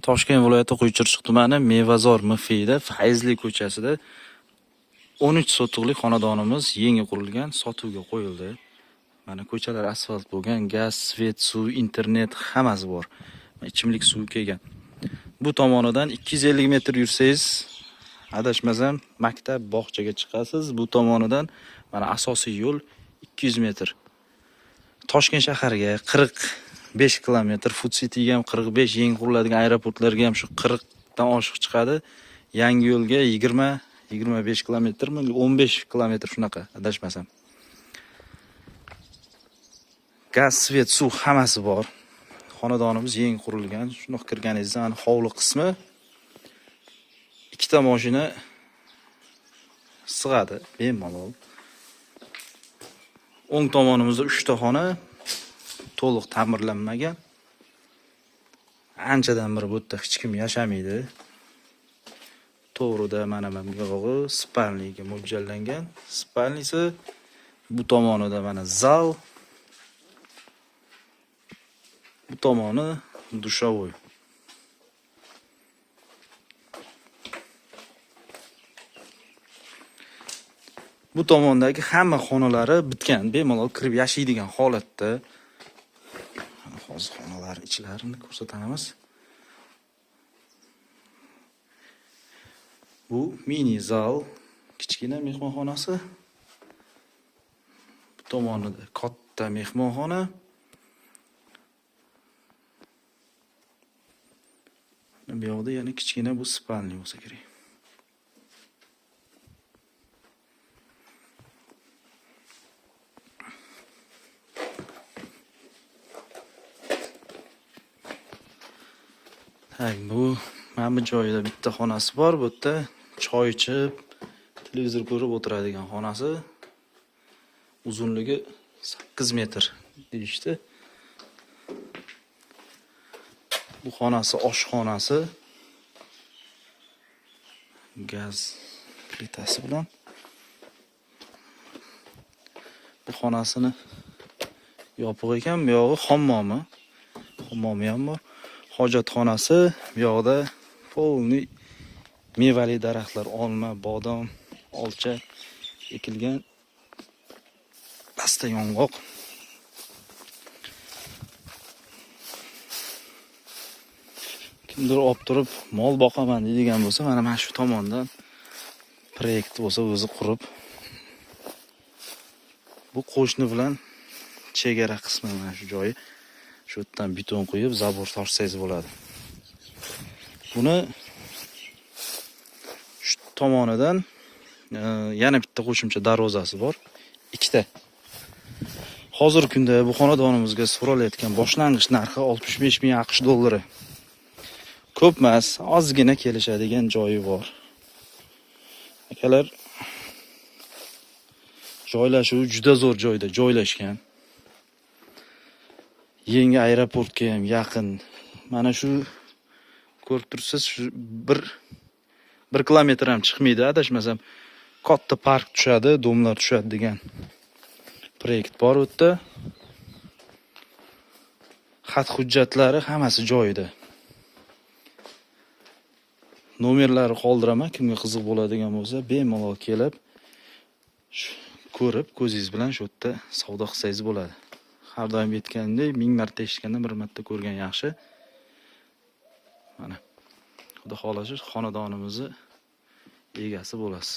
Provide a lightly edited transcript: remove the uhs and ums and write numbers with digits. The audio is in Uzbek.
Toshkent viloyati Quychirchiq tumani Mevazor MFida Fayzli ko'chasida 13 sotixlik xonadonimiz yangi qurilgan, sotuvga qo'yildi. Mana ko'chalar asfalt bo'lgan, gaz, svet, suv, internet hammasi bor. Ichimlik suvi kelgan. Bu tomonidan 250 metr yursangiz, adashmasam, maktab, bog'chaga chiqasiz. Bu tomonidan mana asosiy yo'l 200 metr. Toshkent shahariga 45 kilometr, Food Cityga ham 45, yangi quriladigan aeroportlarga ham shu 40 dan oshiq chiqadi. Yangi yo'lga 20-25 kilometrmi, 15 kilometr shunaqa, adashmasam. Gaz, svet, suv hammasi bor. Xonadonimiz yangi qurilgan. Shundoq kirganingizda ana hovli qismi ikkita mashina sig'adi, bemalol. O'ng tomonimizda 3 ta xona to'liq ta'mirlanmagan. Anchadan beri bu yerda hech kim yashamaydi. To'g'rida mana buyog'i spalniga mo'ljallangan. Spalnisi bu tomonida mana zal, bu tomoni dushovoy. Bu tomondagi hamma xonalari bitgan, bemalol kirib yashaydigan holatda. Hozir xonalar ichlarini ko'rsatamiz. Bu mini zal, kichkina mehmonxonasi. Bu tomonida katta mehmonxona. Bu yoqda yana kichkina bu spalni bo'lsa kerak. Bu mana bu joyda bitta xonasi bor, bu yerda choy ichib, televizor ko'rib o'tiradigan xonasi. Uzunligi 8 metr deyishdi. Bu xonasi oshxonasi. Gaz plitasi bilan. Bu xonasini yopiq ekan, bu yog'i hammomi. Hammomi ham bor. Hojatxonasi, bu yoqda polni mevali daraxtlar, olma, bodom, olcha ekilgan. Pastda yong'oq. Kimdir olib turib mol boqaman deydigan bo'lsa, mana shu tomondan proyekt bo'lsa o'zi qurib. Bu qo'shni bilan chegara qismi mana shu joyi. Shu yerdan beton qo'yib, zabor tortsangiz bo'ladi. Buni shu tomonidan yana bitta qo'shimcha darvozasi bor. Ikkita. Hozirgi kunda bu xonadonimizga so'ralayotgan boshlang'ich narxi 65 ming AQSh dollari. Ko'p emas, ozgina kelishadigan joyi bor. Akalar, joylashuvi juda zo'r joyda joylashgan. Yangi aeroportga ham yaqin. Mana shu ko'rib tursiz, shu 1 kilometr ham chiqmaydi, adashmasam. Katta park tushadi, domlar tushadi degan proyekt bor u yerda. Xat hujjatlari hammasi joyida. Nomerlari qoldiraman, kimga qiziq bo'ladigan bo'lsa, bemalol kelib ko'rib, ko'zingiz bilan shu yerda savdo qilsangiz bo'ladi. Har doim aytgandek, 1000 marta eshitgandan 1 marta ko'rgan yaxshi. Mana, xudo xolasa xonadonimizni egasi bo'lasiz.